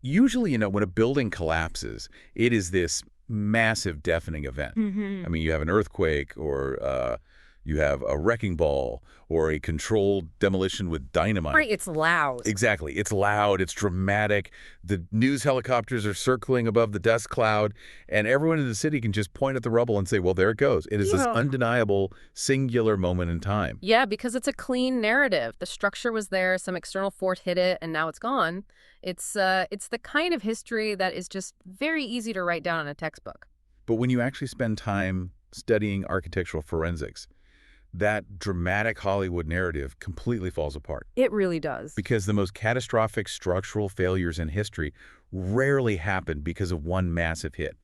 Usually, when a building collapses, it is this massive deafening event. I mean, you have an earthquake or you have a wrecking ball or a controlled demolition with dynamite. Right, it's loud. Exactly. It's loud. It's dramatic. The news helicopters are circling above the dust cloud, and everyone in the city can just point at the rubble and say, well, there it goes. It is this undeniable, singular moment in time. Yeah, because it's a clean narrative. The structure was there, some external force hit it, and now it's gone. It's the kind of history that is just very easy to write down in a textbook. But when you actually spend time studying architectural forensics, that dramatic Hollywood narrative completely falls apart. It really does. Because the most catastrophic structural failures in history rarely happen because of one massive hit.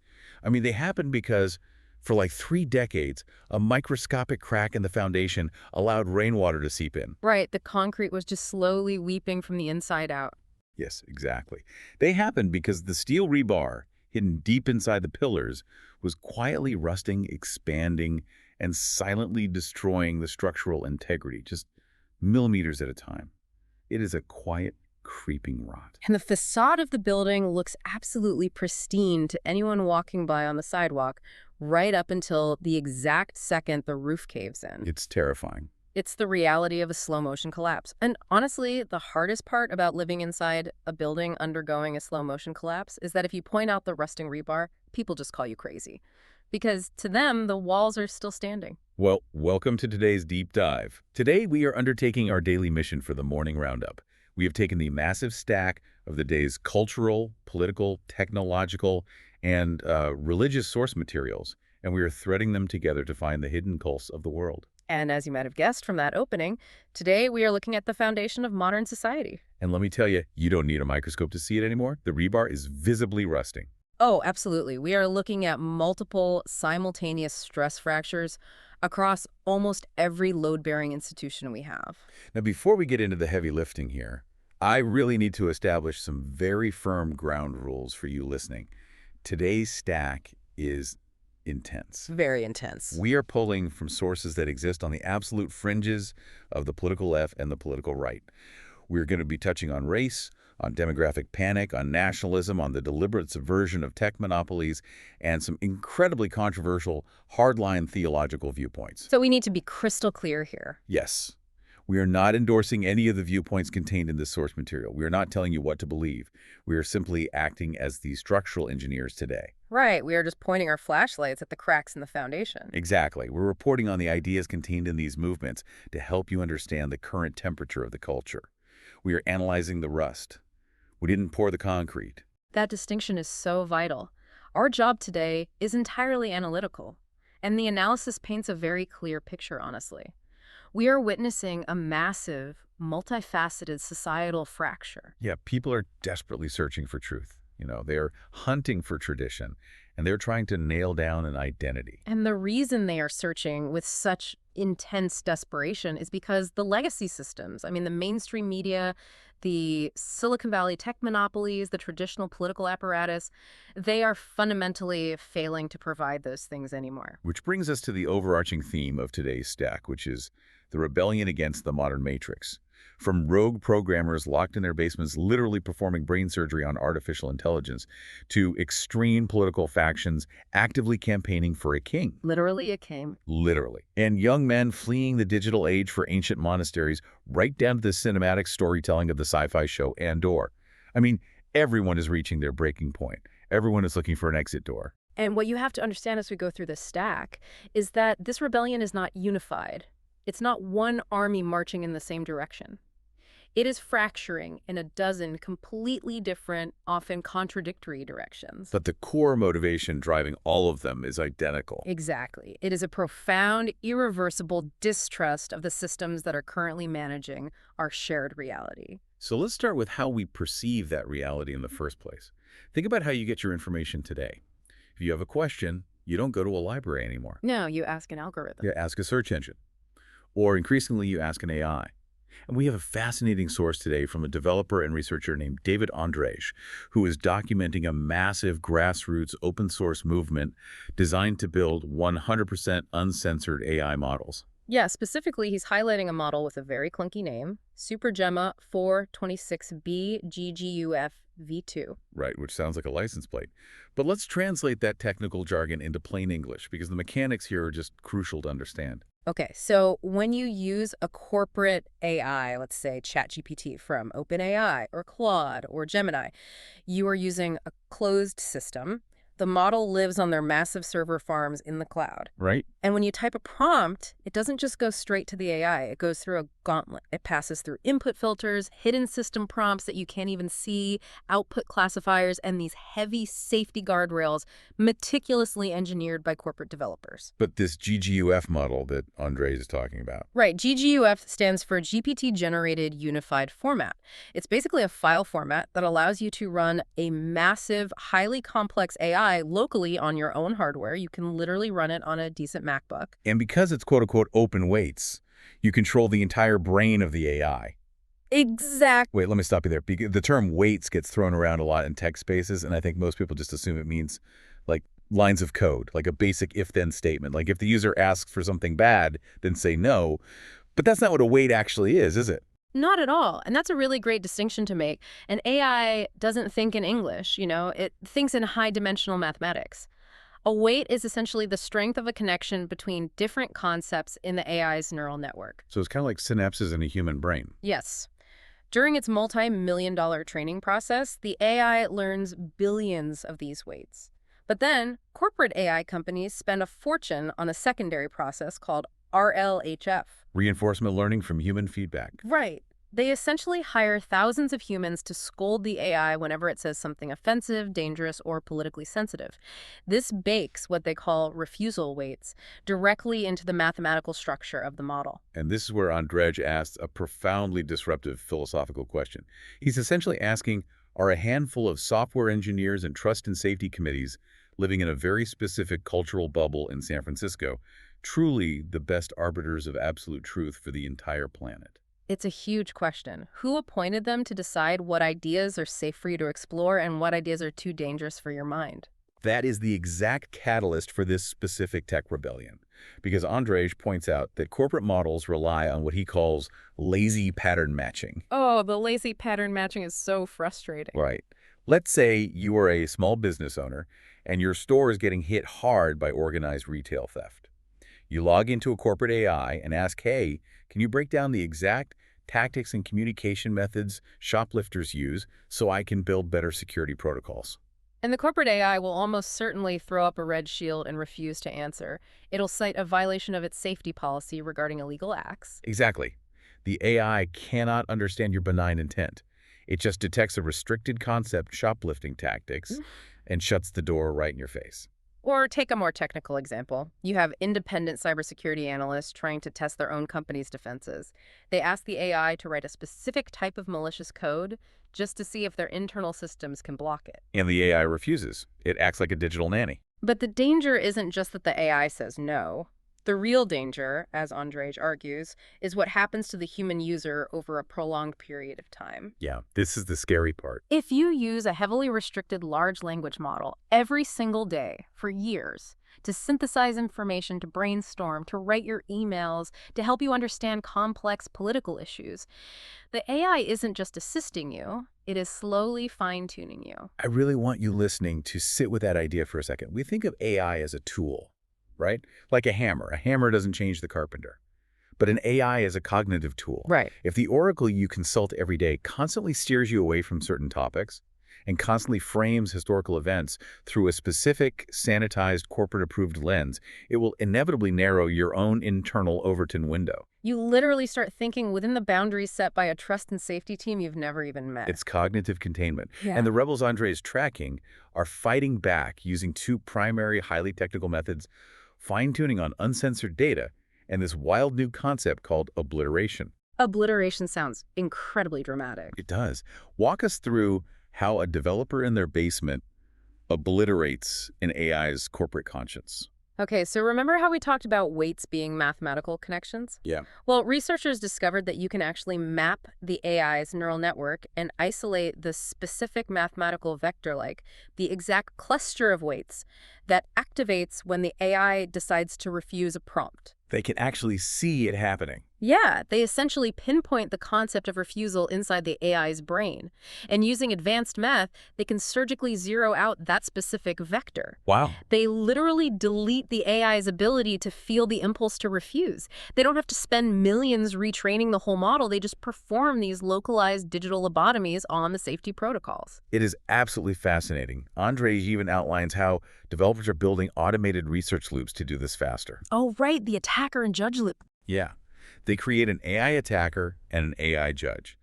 I mean, they happen because for like 3 decades, a microscopic crack in the foundation allowed rainwater to seep in. Right, the concrete was just slowly weeping from the inside out. Yes, exactly. They happened because the steel rebar, hidden deep inside the pillars, was quietly rusting, expanding, and silently destroying the structural integrity, just millimeters at a time. It is a quiet, creeping rot. And the facade of the building looks absolutely pristine to anyone walking by on the sidewalk, right up until the exact second the roof caves in. It's terrifying. It's the reality of a slow-motion collapse. And honestly, the hardest part about living inside a building undergoing a slow-motion collapse is that if you point out the rusting rebar, people just call you crazy. Because to them, the walls are still standing. Well, welcome to today's deep dive. Today, we are undertaking our daily mission for the morning roundup. We have taken the massive stack of the day's cultural, political, technological, and religious source materials, and we are threading them together to find the hidden pulse of the world. And as you might have guessed from that opening, today we are looking at the foundation of modern society. And let me tell you, you don't need a microscope to see it anymore. The rebar is visibly rusting. Oh, absolutely. We are looking at multiple simultaneous stress fractures across almost every load-bearing institution we have. Now, before we get into the heavy lifting here, I really need to establish some very firm ground rules for you listening. Today's stack is intense. Very intense. We are pulling from sources that exist on the absolute fringes of the political left and the political right. We're going to be touching on race, on demographic panic, on nationalism, on the deliberate subversion of tech monopolies, and some incredibly controversial, hardline theological viewpoints. So we need to be crystal clear here. Yes. We are not endorsing any of the viewpoints contained in this source material. We are not telling you what to believe. We are simply acting as the structural engineers today. Right. We are just pointing our flashlights at the cracks in the foundation. Exactly. We're reporting on the ideas contained in these movements to help you understand the current temperature of the culture. We are analyzing the rust. We didn't pour the concrete. That distinction is so vital. Our job today is entirely analytical, and the analysis paints a very clear picture, honestly. We are witnessing a massive, multifaceted societal fracture. Yeah, people are desperately searching for truth. They're hunting for tradition, and they're trying to nail down an identity. And the reason they are searching with such intense desperation is because the legacy systems, the mainstream media, the Silicon Valley tech monopolies, the traditional political apparatus, they are fundamentally failing to provide those things anymore. Which brings us to the overarching theme of today's stack, which is the rebellion against the modern matrix. From rogue programmers locked in their basements literally performing brain surgery on artificial intelligence, to extreme political factions actively campaigning for a king. Literally a king. Literally. And young men fleeing the digital age for ancient monasteries, right down to the cinematic storytelling of the sci-fi show Andor. Everyone is reaching their breaking point. Everyone is looking for an exit door. And what you have to understand as we go through this stack is that this rebellion is not unified. It's not one army marching in the same direction. It is fracturing in a dozen completely different, often contradictory directions. But the core motivation driving all of them is identical. Exactly. It is a profound, irreversible distrust of the systems that are currently managing our shared reality. So let's start with how we perceive that reality in the first place. Think about how you get your information today. If you have a question, you don't go to a library anymore. No, you ask an algorithm. You ask a search engine. Or increasingly, you ask an AI. And we have a fascinating source today from a developer and researcher named David Andrej, who is documenting a massive grassroots open source movement designed to build 100% uncensored AI models. Yeah, specifically, he's highlighting a model with a very clunky name, Supergemma 426B GGUF V2. Right, which sounds like a license plate. But let's translate that technical jargon into plain English, because the mechanics here are just crucial to understand. Okay, so when you use a corporate AI, let's say ChatGPT from OpenAI or Claude or Gemini, you are using a closed system. The model lives on their massive server farms in the cloud. Right? And when you type a prompt, it doesn't just go straight to the AI. It goes through a gauntlet. It passes through input filters, hidden system prompts that you can't even see, output classifiers, and these heavy safety guardrails meticulously engineered by corporate developers. But this GGUF model that Andres is talking about. Right, GGUF stands for GPT-generated unified format. It's basically a file format that allows you to run a massive, highly complex AI locally on your own hardware. You can literally run it on a decent MacBook. And because it's quote-unquote open weights, you control the entire brain of the AI. Exactly. Wait, let me stop you there. The term weights gets thrown around a lot in tech spaces, and I think most people just assume it means like lines of code, like a basic if-then statement. Like if the user asks for something bad, then say no. But that's not what a weight actually is it? Not at all. And that's a really great distinction to make. An AI doesn't think in English, it thinks in high-dimensional mathematics. A weight is essentially the strength of a connection between different concepts in the AI's neural network. So it's kind of like synapses in a human brain. Yes. During its multi-million-dollar training process, the AI learns billions of these weights. But then, corporate AI companies spend a fortune on a secondary process called RLHF. Reinforcement learning from human feedback. Right. They essentially hire thousands of humans to scold the AI whenever it says something offensive, dangerous, or politically sensitive. This bakes what they call refusal weights directly into the mathematical structure of the model. And this is where Andrej asks a profoundly disruptive philosophical question. He's essentially asking, are a handful of software engineers and trust and safety committees living in a very specific cultural bubble in San Francisco truly the best arbiters of absolute truth for the entire planet? It's a huge question. Who appointed them to decide what ideas are safe for you to explore and what ideas are too dangerous for your mind? That is the exact catalyst for this specific tech rebellion, because Andrej points out that corporate models rely on what he calls lazy pattern matching. Oh, the lazy pattern matching is so frustrating. Right. Let's say you are a small business owner and your store is getting hit hard by organized retail theft. You log into a corporate AI and ask, hey, can you break down the exact tactics and communication methods shoplifters use so I can build better security protocols? And the corporate AI will almost certainly throw up a red shield and refuse to answer. It'll cite a violation of its safety policy regarding illegal acts. Exactly. The AI cannot understand your benign intent. It just detects a restricted concept, shoplifting tactics, and shuts the door right in your face. Or take a more technical example. You have independent cybersecurity analysts trying to test their own company's defenses. They ask the AI to write a specific type of malicious code just to see if their internal systems can block it. And the AI refuses. It acts like a digital nanny. But the danger isn't just that the AI says no. The real danger, as Andrej argues, is what happens to the human user over a prolonged period of time. Yeah, this is the scary part. If you use a heavily restricted large language model every single day for years to synthesize information, to brainstorm, to write your emails, to help you understand complex political issues, the AI isn't just assisting you, it is slowly fine-tuning you. I really want you listening to sit with that idea for a second. We think of AI as a tool, right? Like a hammer. A hammer doesn't change the carpenter. But an AI is a cognitive tool. Right. If the oracle you consult every day constantly steers you away from certain topics and constantly frames historical events through a specific, sanitized, corporate-approved lens, it will inevitably narrow your own internal Overton window. You literally start thinking within the boundaries set by a trust and safety team you've never even met. It's cognitive containment. Yeah. And the rebels Andrej is tracking are fighting back using two primary, highly technical methods: fine-tuning on uncensored data and this wild new concept called obliteration. Obliteration sounds incredibly dramatic. It does. Walk us through how a developer in their basement obliterates an AI's corporate conscience. Okay, so remember how we talked about weights being mathematical connections? Yeah. Well, researchers discovered that you can actually map the AI's neural network and isolate the specific mathematical vector, like the exact cluster of weights that activates when the AI decides to refuse a prompt. They can actually see it happening. Yeah, they essentially pinpoint the concept of refusal inside the AI's brain. And using advanced math, they can surgically zero out that specific vector. Wow. They literally delete the AI's ability to feel the impulse to refuse. They don't have to spend millions retraining the whole model. They just perform these localized digital lobotomies on the safety protocols. It is absolutely fascinating. Andre even outlines how developers are building automated research loops to do this faster. Oh, right, the attacker and judge loop. Yeah. They create an AI attacker and an AI judge.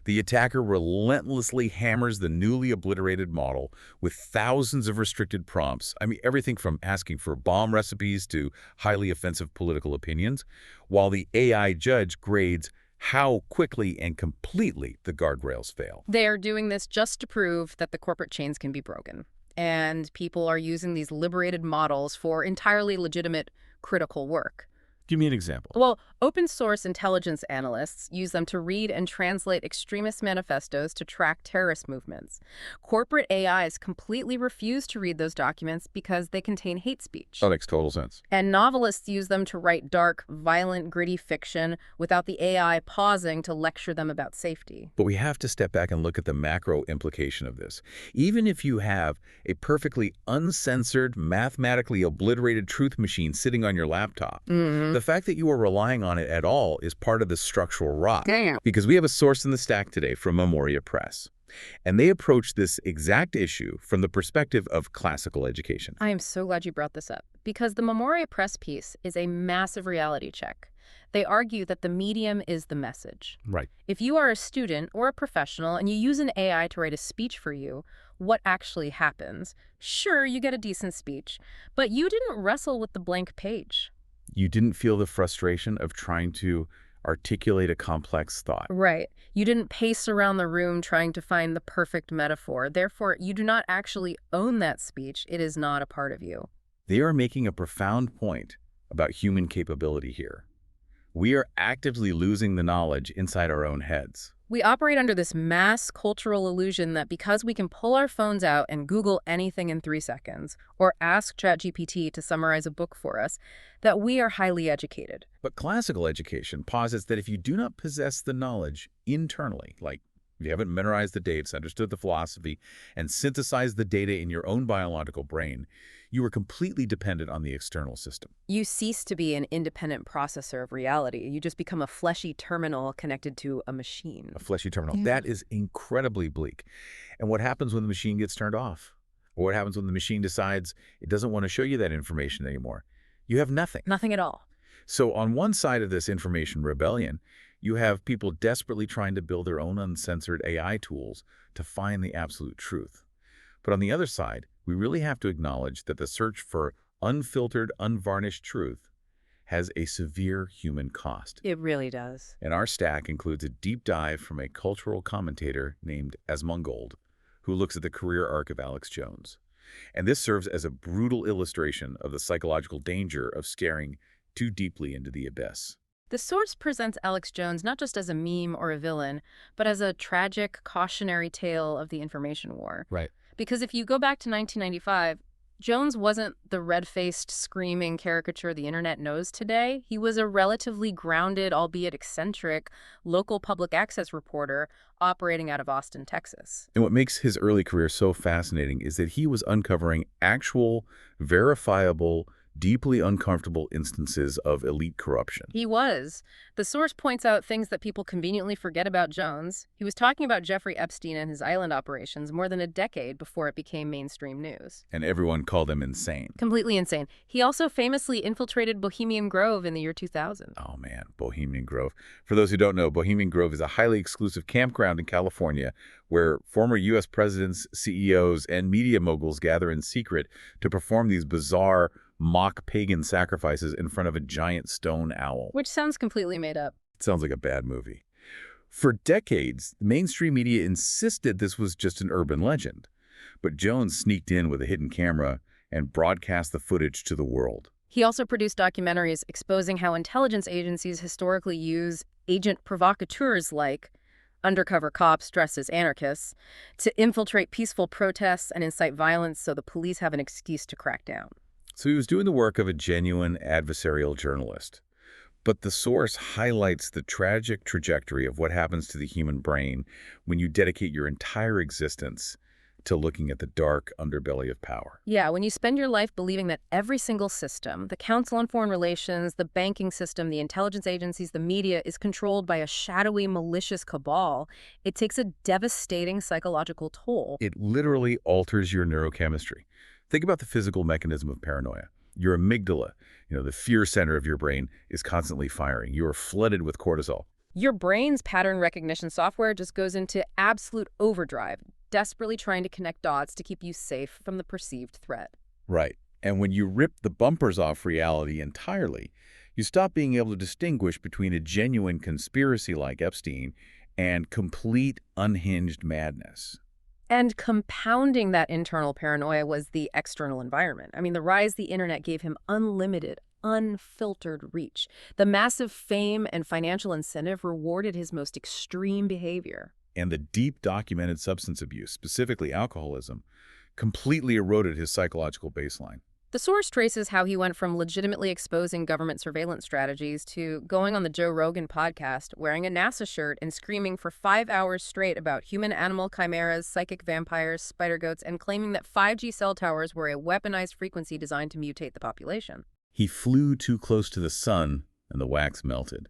The attacker relentlessly hammers the newly obliterated model with thousands of restricted prompts. I mean, everything from asking for bomb recipes to highly offensive political opinions, while the AI judge grades how quickly and completely the guardrails fail. They are doing this just to prove that the corporate chains can be broken. And people are using these liberated models for entirely legitimate critical work. Give me an example. Well, open source intelligence analysts use them to read and translate extremist manifestos to track terrorist movements. Corporate AIs completely refuse to read those documents because they contain hate speech. That makes total sense. And novelists use them to write dark, violent, gritty fiction without the AI pausing to lecture them about safety. But we have to step back and look at the macro implication of this. Even if you have a perfectly uncensored, mathematically obliterated truth machine sitting on your laptop, the fact that you are relying on it at all is part of the structural rot. Damn. Because we have a source in the stack today from Memoria Press. And they approach this exact issue from the perspective of classical education. I am so glad you brought this up, because the Memoria Press piece is a massive reality check. They argue that the medium is the message. Right. If you are a student or a professional and you use an AI to write a speech for you, what actually happens? Sure, you get a decent speech, but you didn't wrestle with the blank page. You didn't feel the frustration of trying to articulate a complex thought. Right. You didn't pace around the room trying to find the perfect metaphor. Therefore, you do not actually own that speech. It is not a part of you. They are making a profound point about human capability here. We are actively losing the knowledge inside our own heads. We operate under this mass cultural illusion that because we can pull our phones out and Google anything in 3 seconds, or ask ChatGPT to summarize a book for us, that we are highly educated. But classical education posits that if you do not possess the knowledge internally, like if you haven't memorized the dates, understood the philosophy, and synthesized the data in your own biological brain, you are completely dependent on the external system. You cease to be an independent processor of reality. You just become a fleshy terminal connected to a machine. A fleshy terminal. Yeah. That is incredibly bleak. And what happens when the machine gets turned off? Or what happens when the machine decides it doesn't want to show you that information anymore? You have nothing. Nothing at all. So on one side of this information rebellion, you have people desperately trying to build their own uncensored AI tools to find the absolute truth. But on the other side, we really have to acknowledge that the search for unfiltered, unvarnished truth has a severe human cost. It really does. And our stack includes a deep dive from a cultural commentator named Asmongold, who looks at the career arc of Alex Jones. And this serves as a brutal illustration of the psychological danger of staring too deeply into the abyss. The source presents Alex Jones not just as a meme or a villain, but as a tragic, cautionary tale of the information war. Right. Because if you go back to 1995, Jones wasn't the red-faced, screaming caricature the internet knows today. He was a relatively grounded, albeit eccentric, local public access reporter operating out of Austin, Texas. And what makes his early career so fascinating is that he was uncovering actual, verifiable, deeply uncomfortable instances of elite corruption. He was. The source points out things that people conveniently forget about Jones. He was talking about Jeffrey Epstein and his island operations more than a decade before it became mainstream news. And everyone called him insane. Completely insane. He also famously infiltrated Bohemian Grove in the year 2000. Oh man, Bohemian Grove. For those who don't know, Bohemian Grove is a highly exclusive campground in California where former U.S. presidents, CEOs, and media moguls gather in secret to perform these bizarre mock pagan sacrifices in front of a giant stone owl. Which sounds completely made up. It sounds like a bad movie. For decades, mainstream media insisted this was just an urban legend. But Jones sneaked in with a hidden camera and broadcast the footage to the world. He also produced documentaries exposing how intelligence agencies historically use agent provocateurs like undercover cops dressed as anarchists to infiltrate peaceful protests and incite violence so the police have an excuse to crack down. So he was doing the work of a genuine adversarial journalist. But the source highlights the tragic trajectory of what happens to the human brain when you dedicate your entire existence to looking at the dark underbelly of power. Yeah, when you spend your life believing that every single system, the Council on Foreign Relations, the banking system, the intelligence agencies, the media, is controlled by a shadowy, malicious cabal, it takes a devastating psychological toll. It literally alters your neurochemistry. Think about the physical mechanism of paranoia. Your amygdala, the fear center of your brain, is constantly firing. You are flooded with cortisol. Your brain's pattern recognition software just goes into absolute overdrive, desperately trying to connect dots to keep you safe from the perceived threat. Right. And when you rip the bumpers off reality entirely, you stop being able to distinguish between a genuine conspiracy like Epstein and complete unhinged madness. And compounding that internal paranoia was the external environment. I mean, the rise of the internet gave him unlimited, unfiltered reach. The massive fame and financial incentive rewarded his most extreme behavior. And the deep documented substance abuse, specifically alcoholism, completely eroded his psychological baseline. The source traces how he went from legitimately exposing government surveillance strategies to going on the Joe Rogan podcast, wearing a NASA shirt and screaming for 5 hours straight about human-animal chimeras, psychic vampires, spider goats, and claiming that 5G cell towers were a weaponized frequency designed to mutate the population. He flew too close to the sun, and the wax melted.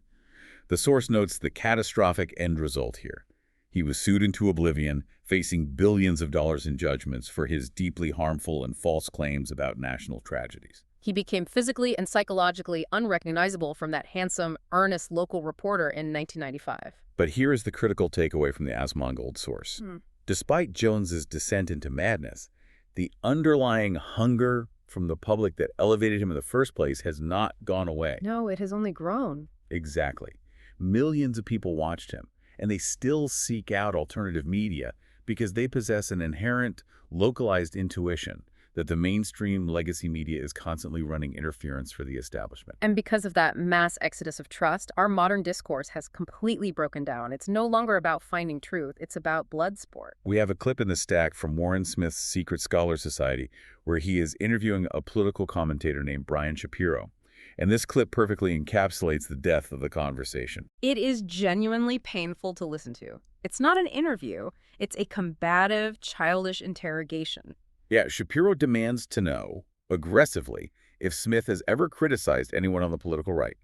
The source notes the catastrophic end result here. He was sued into oblivion, facing billions of dollars in judgments for his deeply harmful and false claims about national tragedies. He became physically and psychologically unrecognizable from that handsome, earnest local reporter in 1995. But here is the critical takeaway from the Asmongold source. Despite Jones's descent into madness, the underlying hunger from the public that elevated him in the first place has not gone away. No, it has only grown. Exactly. Millions of people watched him, and they still seek out alternative media because they possess an inherent, localized intuition that the mainstream legacy media is constantly running interference for the establishment. And because of that mass exodus of trust, our modern discourse has completely broken down. It's no longer about finding truth. It's about blood sport. We have a clip in the stack from Warren Smith's Secret Scholar Society where he is interviewing a political commentator named Brian Shapiro. And this clip perfectly encapsulates the depth of the conversation. It is genuinely painful to listen to. It's not an interview. It's a combative, childish interrogation. Yeah, Shapiro demands to know, aggressively, if Smith has ever criticized anyone on the political right,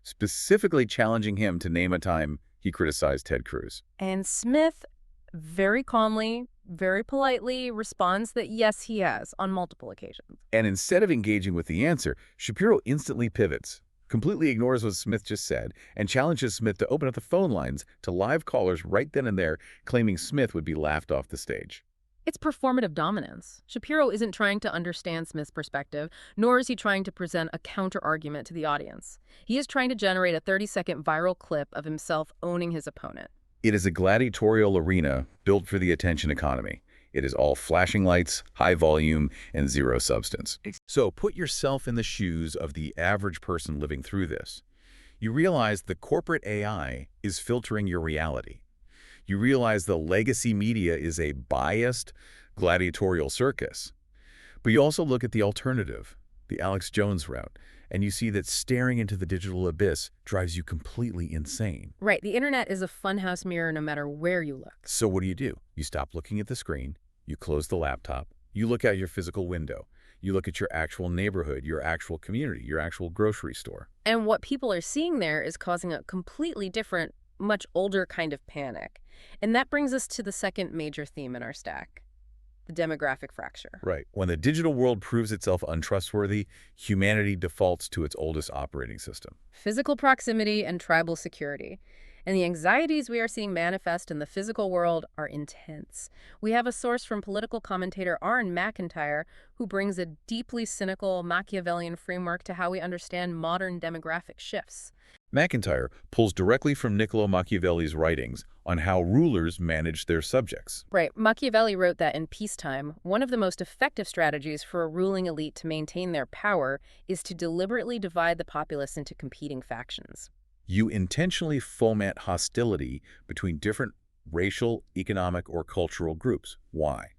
specifically challenging him to name a time he criticized Ted Cruz. And Smith, very calmly, very politely, responds that yes, he has, on multiple occasions. And instead of engaging with the answer, Shapiro instantly pivots, completely ignores what Smith just said, and challenges Smith to open up the phone lines to live callers right then and there, claiming Smith would be laughed off the stage. It's performative dominance. Shapiro isn't trying to understand Smith's perspective, nor is he trying to present a counter-argument to the audience. He is trying to generate a 30-second viral clip of himself owning his opponent. It is a gladiatorial arena built for the attention economy. It is all flashing lights, high volume, and zero substance. So put yourself in the shoes of the average person living through this. You realize the corporate AI is filtering your reality. You realize the legacy media is a biased, gladiatorial circus. But you also look at the alternative, the Alex Jones route, and you see that staring into the digital abyss drives you completely insane. Right. The internet is a funhouse mirror no matter where you look. So what do? You stop looking at the screen, you close the laptop, you look out your physical window, you look at your actual neighborhood, your actual community, your actual grocery store. And what people are seeing there is causing a completely different, much older kind of panic. And that brings us to the second major theme in our stack, the demographic fracture. Right. When the digital world proves itself untrustworthy, humanity defaults to its oldest operating system. Physical proximity and tribal security. And the anxieties we are seeing manifest in the physical world are intense. We have a source from political commentator Aaron McIntyre who brings a deeply cynical Machiavellian framework to how we understand modern demographic shifts. McIntyre pulls directly from Niccolo Machiavelli's writings on how rulers manage their subjects. Right. Machiavelli wrote that in peacetime, one of the most effective strategies for a ruling elite to maintain their power is to deliberately divide the populace into competing factions. You intentionally foment hostility between different racial, economic, or cultural groups. Why?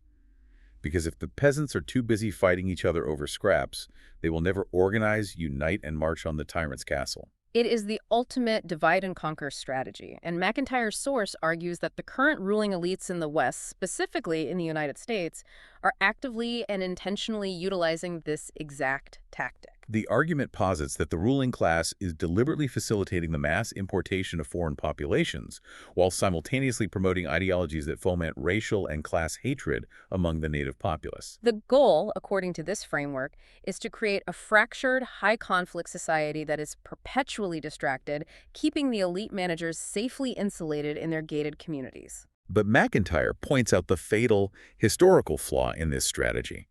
Because if the peasants are too busy fighting each other over scraps, they will never organize, unite, and march on the tyrant's castle. It is the ultimate divide-and-conquer strategy, and McIntyre's source argues that the current ruling elites in the West, specifically in the United States, are actively and intentionally utilizing this exact tactic. The argument posits that the ruling class is deliberately facilitating the mass importation of foreign populations, while simultaneously promoting ideologies that foment racial and class hatred among the native populace. The goal, according to this framework, is to create a fractured, high-conflict society that is perpetually distracted, keeping the elite managers safely insulated in their gated communities. But McIntyre points out the fatal historical flaw in this strategy.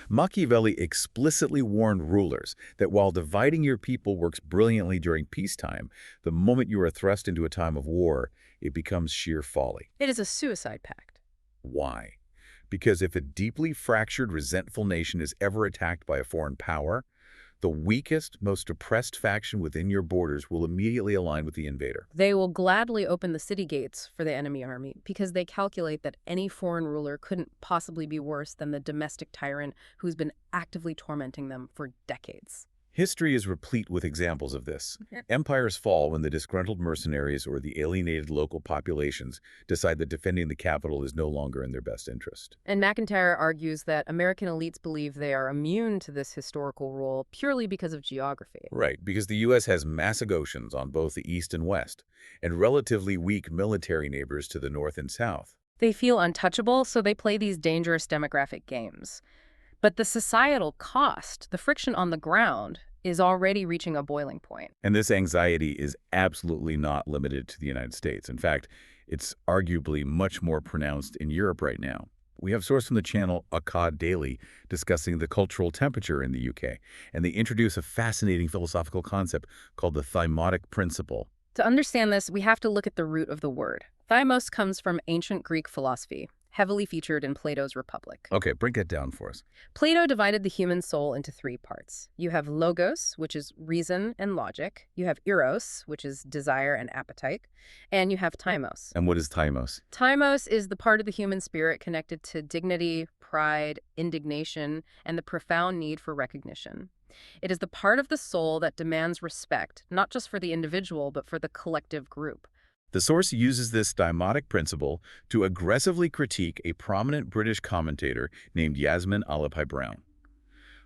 Machiavelli explicitly warned rulers that while dividing your people works brilliantly during peacetime, the moment you are thrust into a time of war, it becomes sheer folly. It is a suicide pact. Why? Because if a deeply fractured, resentful nation is ever attacked by a foreign power, the weakest, most oppressed faction within your borders will immediately align with the invader. They will gladly open the city gates for the enemy army because they calculate that any foreign ruler couldn't possibly be worse than the domestic tyrant who's been actively tormenting them for decades. History is replete with examples of this. Empires fall when the disgruntled mercenaries or the alienated local populations decide that defending the capital is no longer in their best interest. And McIntyre argues that American elites believe they are immune to this historical rule purely because of geography. Right, because the U.S. has massive oceans on both the east and west, and relatively weak military neighbors to the north and south. They feel untouchable, so they play these dangerous demographic games. But the societal cost, the friction on the ground, is already reaching a boiling point. And this anxiety is absolutely not limited to the United States. In fact, it's arguably much more pronounced in Europe right now. We have source from the channel Akkad Daily discussing the cultural temperature in the UK, and they introduce a fascinating philosophical concept called the thymotic principle. To understand this, we have to look at the root of the word. Thymos comes from ancient Greek philosophy, heavily featured in Plato's Republic. Okay, break that down for us. Plato divided the human soul into three parts. You have logos, which is reason and logic. You have eros, which is desire and appetite. And you have thymos. And what is thymos? Thymos is the part of the human spirit connected to dignity, pride, indignation, and the profound need for recognition. It is the part of the soul that demands respect, not just for the individual, but for the collective group. The source uses this thymotic principle to aggressively critique a prominent British commentator named Yasmin Alapai-Brown.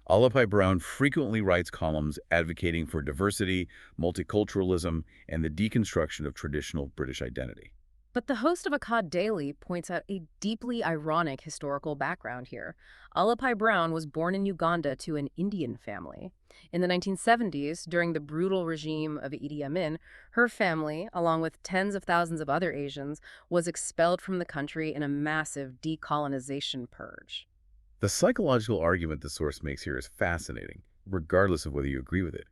Alapai-Brown frequently writes columns advocating for diversity, multiculturalism, and the deconstruction of traditional British identity. But the host of Akkad Daily points out a deeply ironic historical background here. Alapai-Brown was born in Uganda to an Indian family. In the 1970s, during the brutal regime of Idi Amin, her family, along with tens of thousands of other Asians, was expelled from the country in a massive decolonization purge. The psychological argument the source makes here is fascinating, regardless of whether you agree with it.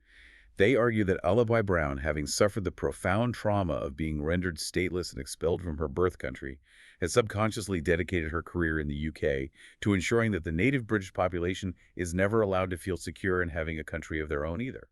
They argue that Alapai-Brown, having suffered the profound trauma of being rendered stateless and expelled from her birth country, has subconsciously dedicated her career in the UK to ensuring that the native British population is never allowed to feel secure in having a country of their own either.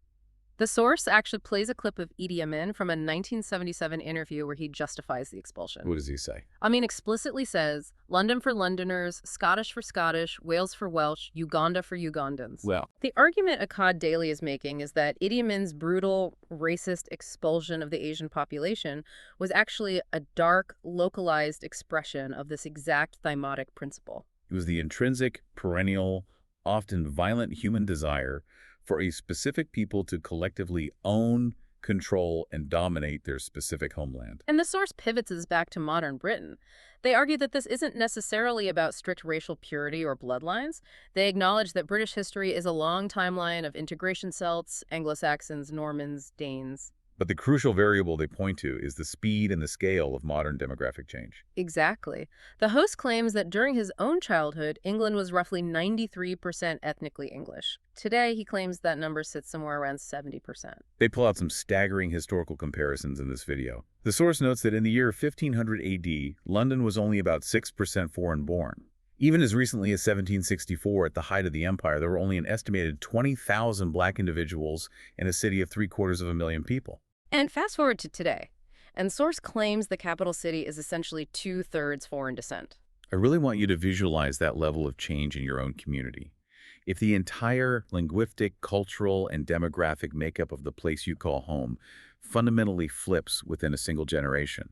The source actually plays a clip of Idi Amin from a 1977 interview where he justifies the expulsion. What does he say? Amin explicitly says, London for Londoners, Scottish for Scottish, Wales for Welsh, Uganda for Ugandans. Well, The argument Akkad Daily is making is that Idi Amin's brutal, racist expulsion of the Asian population was actually a dark, localized expression of this exact thymotic principle. it was the intrinsic, perennial, often violent human desire for a specific people to collectively own, control, and dominate their specific homeland. And the source pivots this back to modern Britain. They argue that this isn't necessarily about strict racial purity or bloodlines. They acknowledge that British history is a long timeline of integration Celts, Anglo-Saxons, Normans, Danes. But the crucial variable they point to is the speed and the scale of modern demographic change. Exactly. The host claims that during his own childhood, England was roughly 93% ethnically English. Today, he claims that number sits somewhere around 70%. They pull out some staggering historical comparisons in this video. The source notes that in the year 1500 AD, London was only about 6% foreign-born. Even as recently as 1764, at the height of the empire, there were only an estimated 20,000 black individuals in a city of 750,000 people. And fast forward to today, and source claims the capital city is essentially 2/3 foreign descent. I really want you to visualize that level of change in your own community. If the entire linguistic, cultural, and demographic makeup of the place you call home fundamentally flips within a single generation,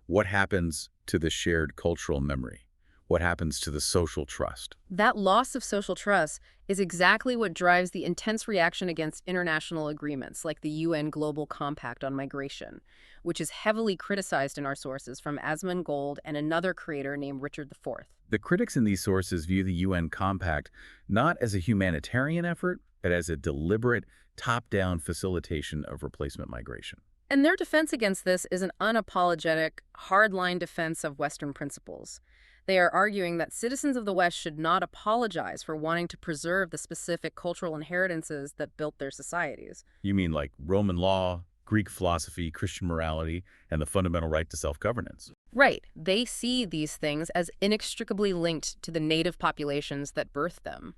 what happens to the shared cultural memory? What happens to the social trust? That loss of social trust is exactly what drives the intense reaction against international agreements like the UN Global Compact on Migration, which is heavily criticized in our sources from Asmongold and another creator named Richard IV. The critics in these sources view the UN Compact not as a humanitarian effort, but as a deliberate, top-down facilitation of replacement migration. And their defense against this is an unapologetic, hardline defense of Western principles. They are arguing that citizens of the West should not apologize for wanting to preserve the specific cultural inheritances that built their societies. You mean like Roman law, Greek philosophy, Christian morality, and the fundamental right to self-governance? Right. They see these things as inextricably linked to the native populations that birthed them.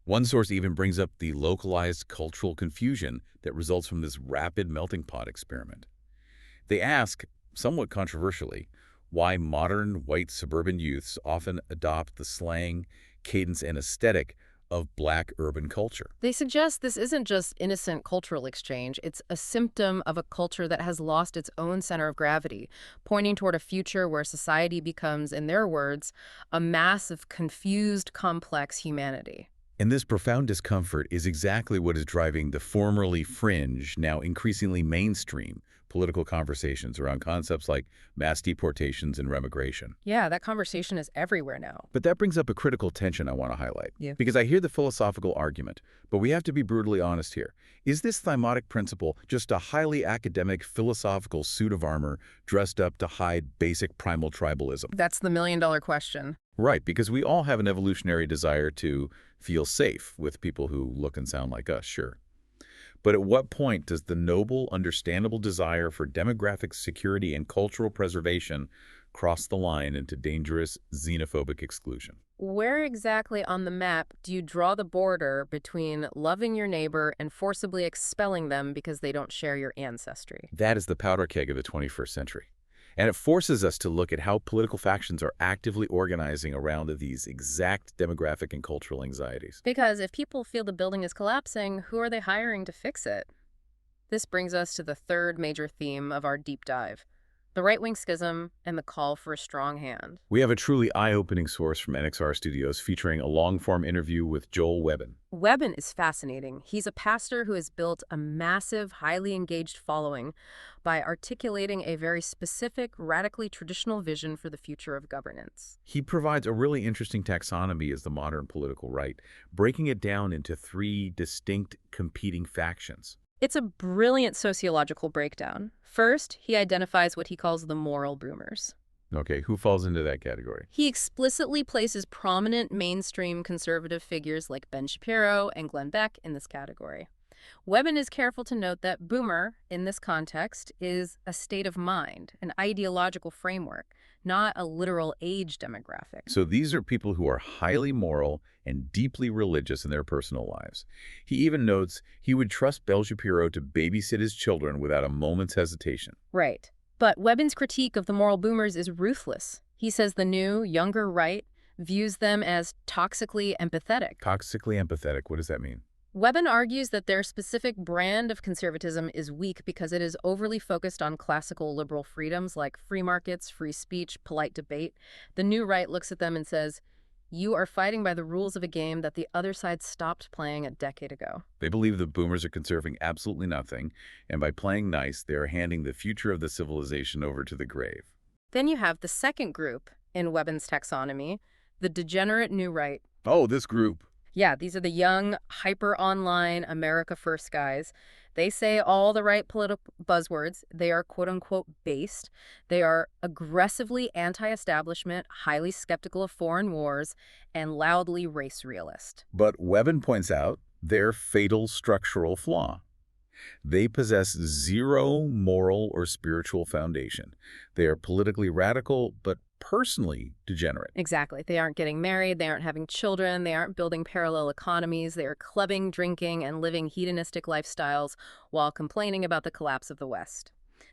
One source even brings up the localized cultural confusion that results from this rapid melting pot experiment. They ask, somewhat controversially, why modern white suburban youths often adopt the slang, cadence, and aesthetic of Black urban culture. They suggest this isn't just innocent cultural exchange, it's a symptom of a culture that has lost its own center of gravity, pointing toward a future where society becomes, in their words, a mass of confused, complex humanity. And this profound discomfort is exactly what is driving the formerly fringe, now increasingly mainstream, political conversations around concepts like mass deportations and remigration. Yeah, that conversation is everywhere now. But that brings up a critical tension I want to highlight. Yeah. Because I hear the philosophical argument, but we have to be brutally honest here. Is this thymotic principle just a highly academic philosophical suit of armor dressed up to hide basic primal tribalism? That's the million-dollar question. Right, because we all have an evolutionary desire to feel safe with people who look and sound like us, sure. But at what point does the noble, understandable desire for demographic security and cultural preservation cross the line into dangerous xenophobic exclusion? Where exactly on the map do you draw the border between loving your neighbor and forcibly expelling them because they don't share your ancestry? That is the powder keg of the 21st century. And it forces us to look at how political factions are actively organizing around these exact demographic and cultural anxieties. Because if people feel the building is collapsing, who are they hiring to fix it? This brings us to the third major theme of our deep dive: the right-wing schism and the call for a strong hand. We have a truly eye-opening source from NXR Studios featuring a long-form interview with Joel Webbin. Webbin is fascinating. He's a pastor who has built a massive, highly engaged following by articulating a very specific, radically traditional vision for the future of governance. He provides a really interesting taxonomy as the modern political right, breaking it down into three distinct competing factions. It's a brilliant sociological breakdown. First, he identifies what he calls the moral boomers. Okay, who falls into that category? He explicitly places prominent mainstream conservative figures like Ben Shapiro and Glenn Beck in this category. Webbin is careful to note that boomer, in this context, is a state of mind, an ideological framework, not a literal age demographic. So these are people who are highly moral and deeply religious in their personal lives. He even notes he would trust Ben Shapiro to babysit his children without a moment's hesitation. Right. But Webbin's critique of the moral boomers is ruthless. He says the new, younger right views them as toxically empathetic. Toxically empathetic, what does that mean? Webbin argues that their specific brand of conservatism is weak because it is overly focused on classical liberal freedoms like free markets, free speech, polite debate. The new right looks at them and says, "You are fighting by the rules of a game that the other side stopped playing a decade ago." They believe the boomers are conserving absolutely nothing, and by playing nice, they are handing the future of the civilization over to the grave. Then you have the second group in Webbin's taxonomy, the degenerate new right. Oh, this group. Yeah, these are the young, hyper-online, America-first guys. They say all the right political buzzwords. They are quote-unquote based. They are aggressively anti-establishment, highly skeptical of foreign wars, and loudly race realist. But Webbin points out their fatal structural flaw. They possess zero moral or spiritual foundation. They are politically radical, but personally degenerate. Exactly. They aren't getting married. They aren't having children. They aren't building parallel economies. They are clubbing, drinking, and living hedonistic lifestyles while complaining about the collapse of the West.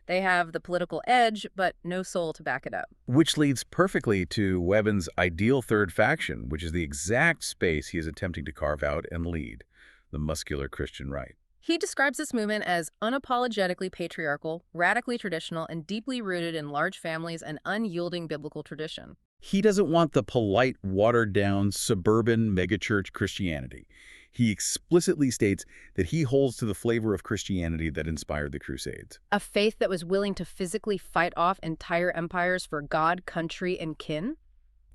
They have the political edge, but no soul to back it up. Which leads perfectly to Webben's ideal third faction, which is the exact space he is attempting to carve out and lead, the muscular Christian right. He describes this movement as unapologetically patriarchal, radically traditional, and deeply rooted in large families and unyielding biblical tradition. He doesn't want the polite, watered-down, suburban megachurch Christianity. He explicitly states that he holds to the flavor of Christianity that inspired the Crusades. A faith that was willing to physically fight off entire empires for God, country, and kin?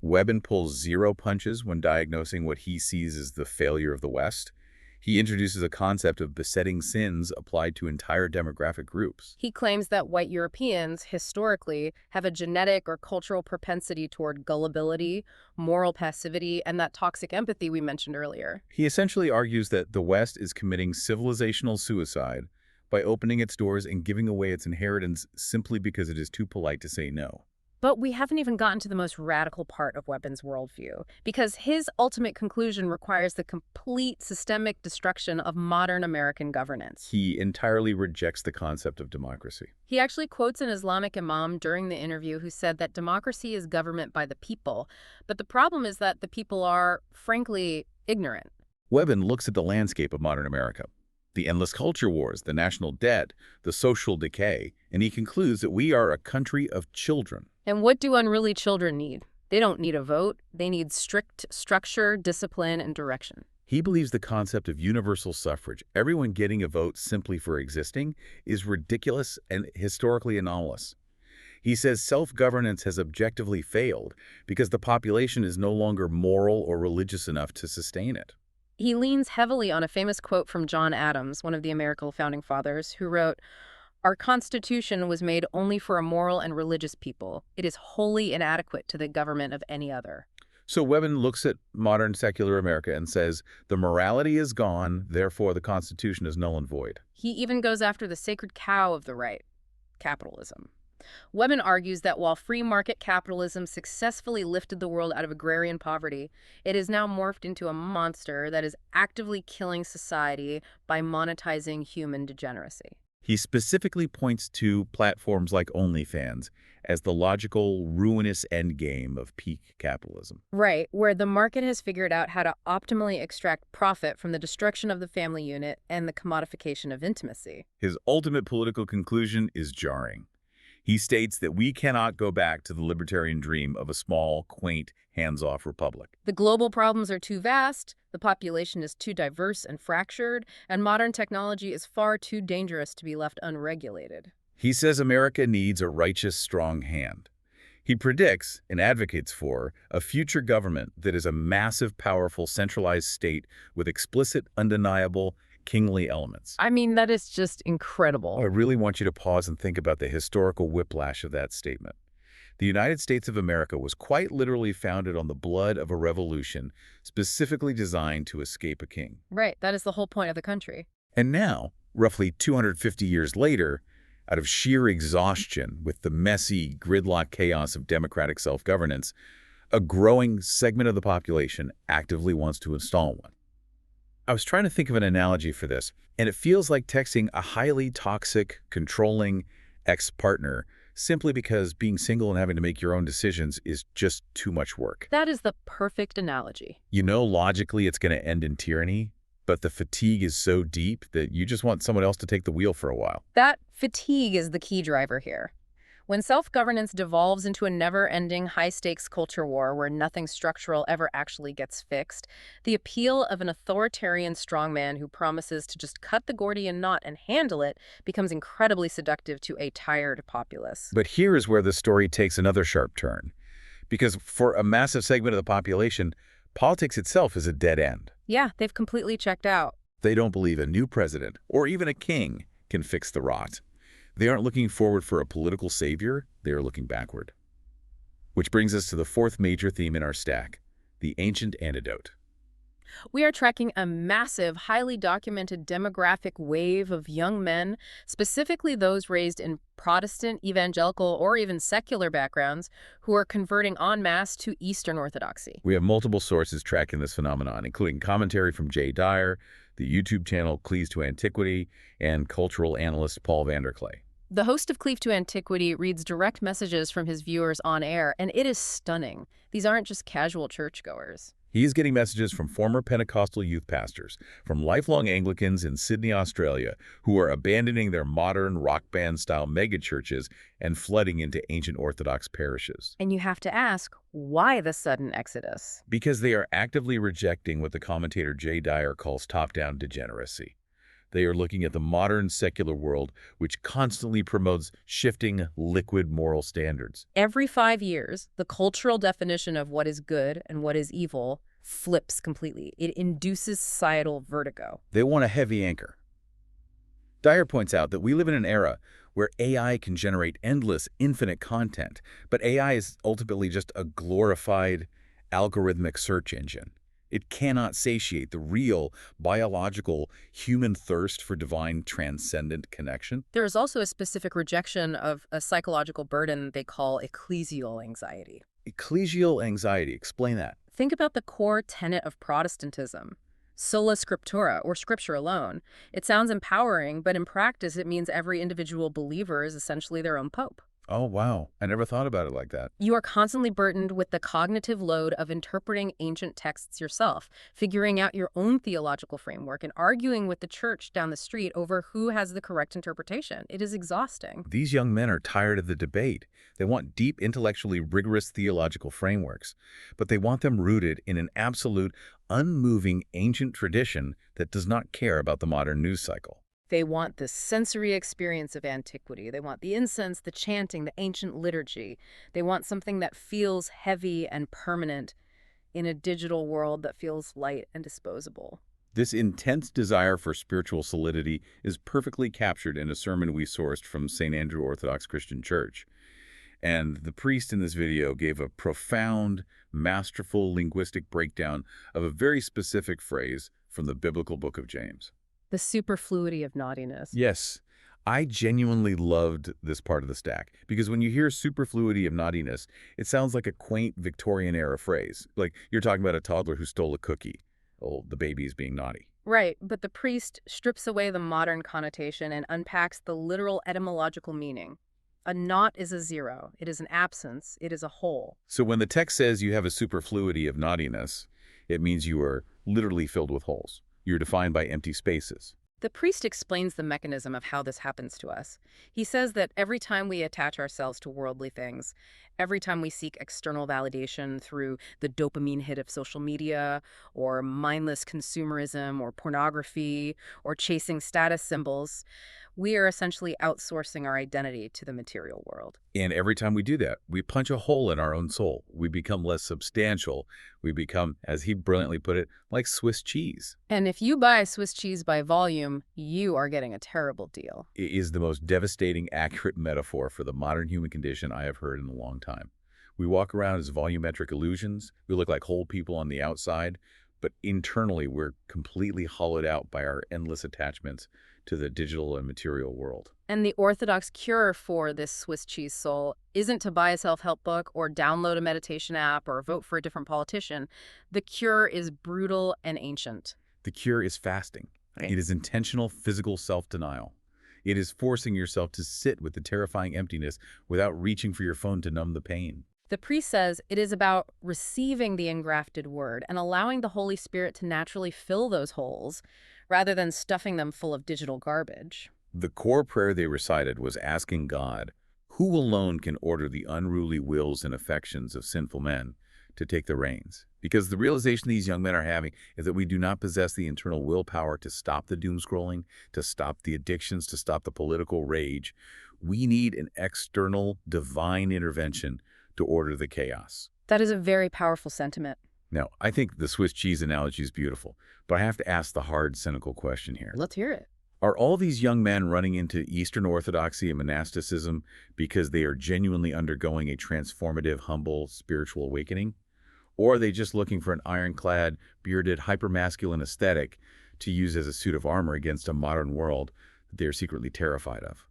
Webben pulls zero punches when diagnosing what he sees as the failure of the West. He introduces a concept of besetting sins applied to entire demographic groups. He claims that white Europeans, historically, have a genetic or cultural propensity toward gullibility, moral passivity, and that toxic empathy we mentioned earlier. He essentially argues that the West is committing civilizational suicide by opening its doors and giving away its inheritance simply because it is too polite to say no. But we haven't even gotten to the most radical part of Webben's worldview, because his ultimate conclusion requires the complete systemic destruction of modern American governance. He entirely rejects the concept of democracy. He actually quotes an Islamic imam during the interview who said that democracy is government by the people, but the problem is that the people are, frankly, ignorant. Webben looks at the landscape of modern America, the endless culture wars, the national debt, the social decay, and he concludes that we are a country of children. And what do unruly children need? They don't need a vote. They need strict structure, discipline, and direction. He believes the concept of universal suffrage, everyone getting a vote simply for existing, is ridiculous and historically anomalous. He says self-governance has objectively failed because the population is no longer moral or religious enough to sustain it. He leans heavily on a famous quote from John Adams, one of the American founding fathers, who wrote, "Our Constitution was made only for a moral and religious people. It is wholly inadequate to the government of any other." So Webben looks at modern secular America and says, the morality is gone, therefore the Constitution is null and void. He even goes after the sacred cow of the right, capitalism. Webben argues that while free market capitalism successfully lifted the world out of agrarian poverty, it is now morphed into a monster that is actively killing society by monetizing human degeneracy. He specifically points to platforms like OnlyFans as the logical, ruinous endgame of peak capitalism. Right, where the market has figured out how to optimally extract profit from the destruction of the family unit and the commodification of intimacy. His ultimate political conclusion is jarring. He states that we cannot go back to the libertarian dream of a small, quaint, hands-off republic. The global problems are too vast, the population is too diverse and fractured, and modern technology is far too dangerous to be left unregulated. He says America needs a righteous, strong hand. He predicts and advocates for a future government that is a massive, powerful, centralized state with explicit, undeniable, kingly elements. I mean, that is just incredible. I really want you to pause and think about the historical whiplash of that statement. The United States of America was quite literally founded on the blood of a revolution specifically designed to escape a king. Right, that is the whole point of the country. And now, roughly 250 years later, out of sheer exhaustion with the messy, gridlock chaos of democratic self-governance, a growing segment of the population actively wants to install one. I was trying to think of an analogy for this, and it feels like texting a highly toxic, controlling ex-partner simply because being single and having to make your own decisions is just too much work. That is the perfect analogy. You know logically it's going to end in tyranny, but the fatigue is so deep that you just want someone else to take the wheel for a while. That fatigue is the key driver here. When self-governance devolves into a never-ending high-stakes culture war where nothing structural ever actually gets fixed, the appeal of an authoritarian strongman who promises to just cut the Gordian knot and handle it becomes incredibly seductive to a tired populace. But here is where the story takes another sharp turn. Because for a massive segment of the population, politics itself is a dead end. Yeah, they've completely checked out. They don't believe a new president, or even a king, can fix the rot. They aren't looking forward for a political savior, they are looking backward. Which brings us to the fourth major theme in our stack, the ancient antidote. We are tracking a massive, highly documented demographic wave of young men, specifically those raised in Protestant, evangelical, or even secular backgrounds, who are converting en masse to Eastern Orthodoxy. We have multiple sources tracking this phenomenon, including commentary from Jay Dyer, the YouTube channel Clees to Antiquity, and cultural analyst Paul Vanderklay. The host of Cleave to Antiquity reads direct messages from his viewers on air, and it is stunning. These aren't just casual churchgoers. He is getting messages from former Pentecostal youth pastors, from lifelong Anglicans in Sydney, Australia, who are abandoning their modern rock band-style megachurches and flooding into ancient Orthodox parishes. And you have to ask, why the sudden exodus? Because they are actively rejecting what the commentator Jay Dyer calls top-down degeneracy. They are looking at the modern secular world, which constantly promotes shifting, liquid moral standards. Every 5 years, the cultural definition of what is good and what is evil flips completely. It induces societal vertigo. They want a heavy anchor. Dyer points out that we live in an era where AI can generate endless, infinite content, but AI is ultimately just a glorified algorithmic search engine. It cannot satiate the real, biological, human thirst for divine, transcendent connection. There is also a specific rejection of a psychological burden they call ecclesial anxiety. Ecclesial anxiety, explain that. Think about the core tenet of Protestantism, sola scriptura, or scripture alone. It sounds empowering, but in practice it means every individual believer is essentially their own pope. Oh, wow. I never thought about it like that. You are constantly burdened with the cognitive load of interpreting ancient texts yourself, figuring out your own theological framework, and arguing with the church down the street over who has the correct interpretation. It is exhausting. These young men are tired of the debate. They want deep, intellectually rigorous theological frameworks, but they want them rooted in an absolute, unmoving ancient tradition that does not care about the modern news cycle. They want the sensory experience of antiquity. They want the incense, the chanting, the ancient liturgy. They want something that feels heavy and permanent in a digital world that feels light and disposable. This intense desire for spiritual solidity is perfectly captured in a sermon we sourced from St. Andrew Orthodox Christian Church. And the priest in this video gave a profound, masterful linguistic breakdown of a very specific phrase from the biblical book of James. The superfluity of naughtiness. Yes, I genuinely loved this part of the stack, because when you hear superfluity of naughtiness, it sounds like a quaint Victorian-era phrase. Like you're talking about a toddler who stole a cookie. Oh, the baby is being naughty. Right, but the priest strips away the modern connotation and unpacks the literal etymological meaning. A naught is a zero. It is an absence. It is a hole. So when the text says you have a superfluity of naughtiness, it means you are literally filled with holes. You're defined by empty spaces. The priest explains the mechanism of how this happens to us. He says that every time we attach ourselves to worldly things, every time we seek external validation through the dopamine hit of social media, or mindless consumerism, or pornography, or chasing status symbols, we are essentially outsourcing our identity to the material world. And every time we do that, we punch a hole in our own soul. We become less substantial. We become, as he brilliantly put it, like Swiss cheese. And if you buy Swiss cheese by volume, you are getting a terrible deal. It is the most devastating, accurate metaphor for the modern human condition I have heard in a long time. We walk around as volumetric illusions. We look like whole people on the outside, but internally we're completely hollowed out by our endless attachments to the digital and material world. And the orthodox cure for this Swiss cheese soul isn't to buy a self-help book or download a meditation app or vote for a different politician. The cure is brutal and ancient. The cure is fasting. Right. It is intentional physical self-denial. It is forcing yourself to sit with the terrifying emptiness without reaching for your phone to numb the pain. The priest says it is about receiving the engrafted word and allowing the Holy Spirit to naturally fill those holes rather than stuffing them full of digital garbage. The core prayer they recited was asking God, who alone can order the unruly wills and affections of sinful men, to take the reins. Because the realization these young men are having is that we do not possess the internal willpower to stop the doom scrolling, to stop the addictions, to stop the political rage. We need an external divine intervention to order the chaos. That is a very powerful sentiment. Now, I think the Swiss cheese analogy is beautiful, but I have to ask the hard, cynical question here. Let's hear it. Are all these young men running into Eastern Orthodoxy and monasticism because they are genuinely undergoing a transformative, humble, spiritual awakening? Or are they just looking for an ironclad, bearded, hypermasculine aesthetic to use as a suit of armor against a modern world that they are secretly terrified of?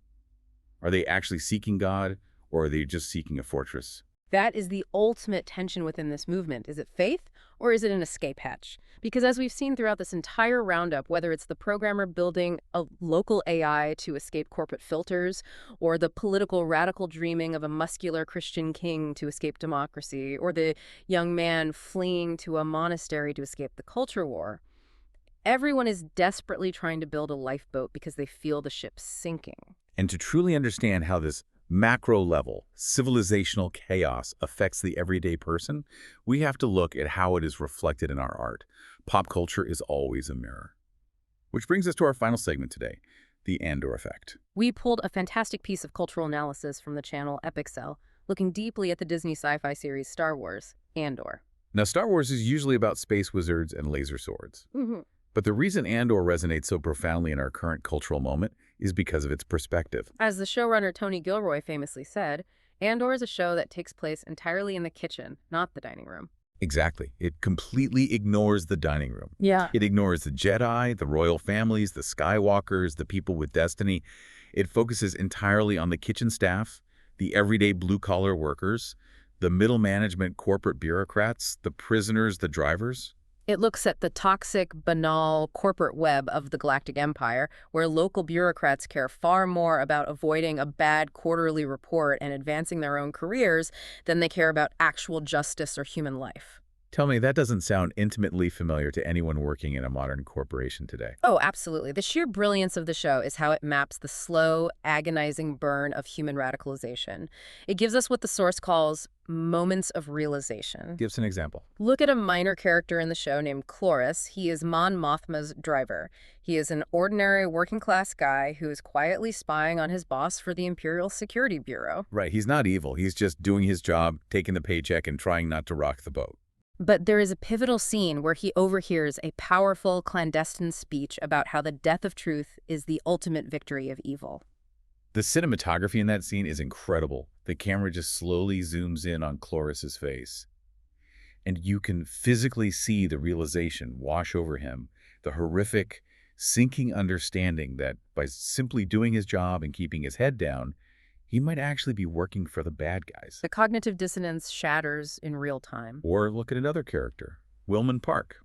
Are they actually seeking God, or are they just seeking a fortress? That is the ultimate tension within this movement. Is it faith or is it an escape hatch? Because as we've seen throughout this entire roundup, whether it's the programmer building a local AI to escape corporate filters, or the political radical dreaming of a muscular Christian king to escape democracy, or the young man fleeing to a monastery to escape the culture war, everyone is desperately trying to build a lifeboat because they feel the ship sinking. And to truly understand how this macro-level, civilizational chaos affects the everyday person, we have to look at how it is reflected in our art. Pop culture is always a mirror. Which brings us to our final segment today, the Andor effect. We pulled a fantastic piece of cultural analysis from the channel Epixel, looking deeply at the Disney sci-fi series Star Wars, Andor. Now, Star Wars is usually about space wizards and laser swords. But the reason Andor resonates so profoundly in our current cultural moment is because of its perspective. As the showrunner Tony Gilroy famously said, Andor is a show that takes place entirely in the kitchen, not the dining room. Exactly. It completely ignores the dining room. Yeah. It ignores the Jedi, the royal families, the Skywalkers, the people with destiny. It focuses entirely on the kitchen staff, the everyday blue-collar workers, the middle management corporate bureaucrats, the prisoners, the drivers. It looks at the toxic, banal corporate web of the Galactic Empire, where local bureaucrats care far more about avoiding a bad quarterly report and advancing their own careers than they care about actual justice or human life. Tell me, that doesn't sound intimately familiar to anyone working in a modern corporation today. Oh, absolutely. The sheer brilliance of the show is how it maps the slow, agonizing burn of human radicalization. It gives us what the source calls moments of realization. Give us an example. Look at a minor character in the show named Cloris. He is Mon Mothma's driver. He is an ordinary working-class guy who is quietly spying on his boss for the Imperial Security Bureau. Right, he's not evil. He's just doing his job, taking the paycheck, and trying not to rock the boat. But there is a pivotal scene where he overhears a powerful, clandestine speech about how the death of truth is the ultimate victory of evil. The cinematography in that scene is incredible. The camera just slowly zooms in on Cloris's face. And you can physically see the realization wash over him, the horrific, sinking understanding that by simply doing his job and keeping his head down, he might actually be working for the bad guys. The cognitive dissonance shatters in real time. Or look at another character, Wilman Park.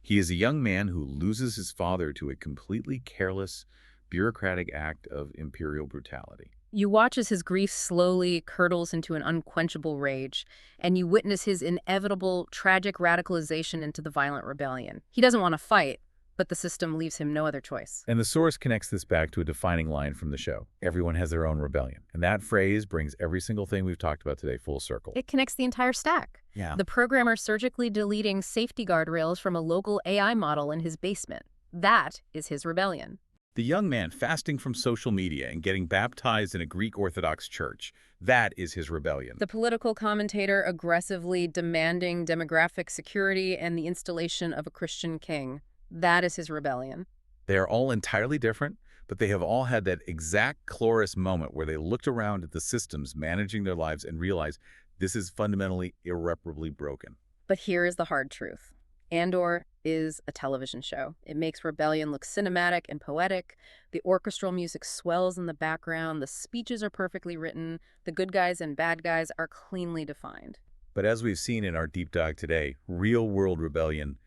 He is a young man who loses his father to a completely careless, bureaucratic act of imperial brutality. You watch as his grief slowly curdles into an unquenchable rage, and you witness his inevitable, tragic radicalization into the violent rebellion. He doesn't want to fight, but the system leaves him no other choice. And the source connects this back to a defining line from the show. Everyone has their own rebellion. And that phrase brings every single thing we've talked about today full circle. It connects the entire stack. Yeah. The programmer surgically deleting safety guardrails from a local AI model in his basement. That is his rebellion. The young man fasting from social media and getting baptized in a Greek Orthodox church. That is his rebellion. The political commentator aggressively demanding demographic security and the installation of a Christian king. That is his rebellion. They are all entirely different, but they have all had that exact Cloris moment where they looked around at the systems managing their lives and realized this is fundamentally irreparably broken. But here is the hard truth. Andor is a television show. It makes rebellion look cinematic and poetic. The orchestral music swells in the background. The speeches are perfectly written. The good guys and bad guys are cleanly defined. But as we've seen in our deep dive today, real-world rebellion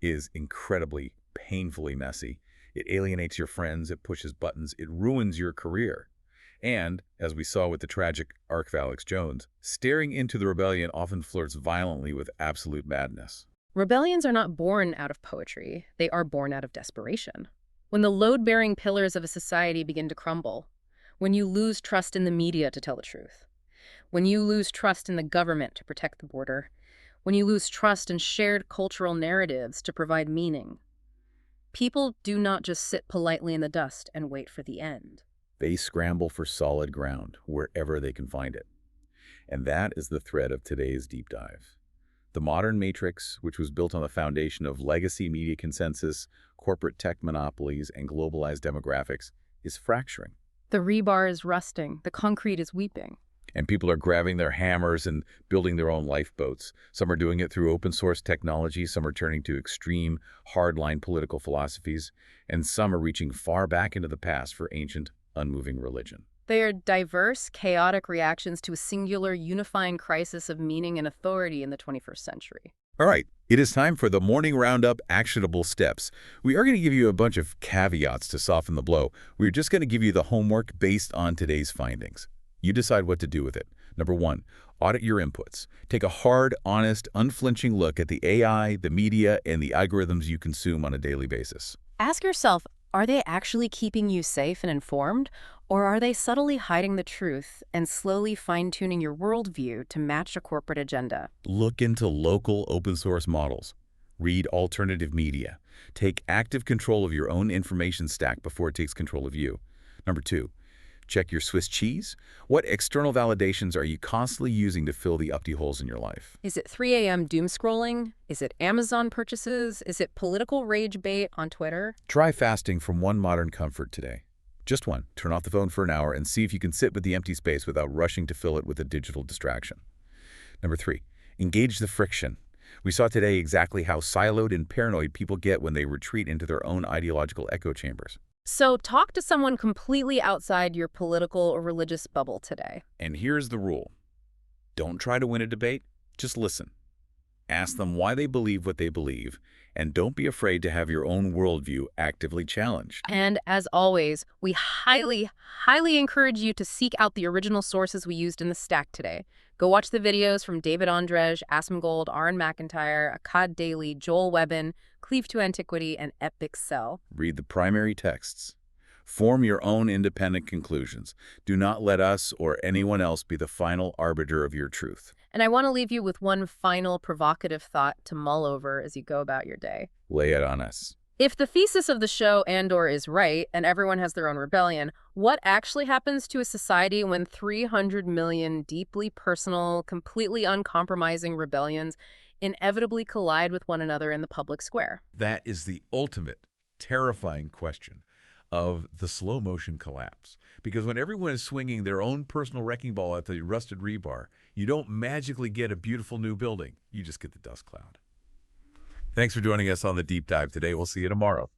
is incredibly, painfully messy. It alienates your friends, it pushes buttons, it ruins your career. And, as we saw with the tragic arc of Alex Jones, staring into the rebellion often flirts violently with absolute madness. Rebellions are not born out of poetry. They are born out of desperation. When the load-bearing pillars of a society begin to crumble, when you lose trust in the media to tell the truth, when you lose trust in the government to protect the border, when you lose trust in shared cultural narratives to provide meaning, people do not just sit politely in the dust and wait for the end. They scramble for solid ground wherever they can find it. And that is the thread of today's deep dive. The modern matrix, which was built on the foundation of legacy media consensus, corporate tech monopolies, and globalized demographics, is fracturing. The rebar is rusting. The concrete is weeping. And people are grabbing their hammers and building their own lifeboats. Some are doing it through open source technology, some are turning to extreme, hardline political philosophies, and some are reaching far back into the past for ancient, unmoving religion. They are diverse, chaotic reactions to a singular, unifying crisis of meaning and authority in the 21st century. All right, it is time for the morning roundup actionable steps. We are going to give you a bunch of caveats to soften the blow. We're just going to give you the homework based on today's findings. You decide what to do with it. Number 1, audit your inputs. Take a hard, honest, unflinching look at the AI, the media, and the algorithms you consume on a daily basis. Ask yourself, are they actually keeping you safe and informed, or are they subtly hiding the truth and slowly fine-tuning your worldview to match a corporate agenda? Look into local open source models. Read alternative media. Take active control of your own information stack before it takes control of you. Number 2, check your Swiss cheese. What external validations are you constantly using to fill the empty holes in your life? Is it 3 a.m. doom scrolling? Is it Amazon purchases? Is it political rage bait on Twitter? Try fasting from one modern comfort today. Just one. Turn off the phone for an hour and see if you can sit with the empty space without rushing to fill it with a digital distraction. Number 3, engage the friction. We saw today exactly how siloed and paranoid people get when they retreat into their own ideological echo chambers. So talk to someone completely outside your political or religious bubble today. And here's the rule. Don't try to win a debate, just listen. Ask them why they believe what they believe, and don't be afraid to have your own worldview actively challenged. And as always, we highly, highly encourage you to seek out the original sources we used in the stack today. Go watch the videos from David Andrej, Asmongold, Aaron McIntyre, Akkad Daly, Joel Webbin, Cleave to Antiquity, and Epic Cell. Read the primary texts. Form your own independent conclusions. Do not let us or anyone else be the final arbiter of your truth. And I want to leave you with one final provocative thought to mull over as you go about your day. Lay it on us. If the thesis of the show and/or is right, and everyone has their own rebellion, what actually happens to a society when 300 million deeply personal, completely uncompromising rebellions inevitably collide with one another in the public square? That is the ultimate, terrifying question of the slow motion collapse. Because when everyone is swinging their own personal wrecking ball at the rusted rebar, you don't magically get a beautiful new building. You just get the dust cloud. Thanks for joining us on the Deep Dive today. We'll see you tomorrow.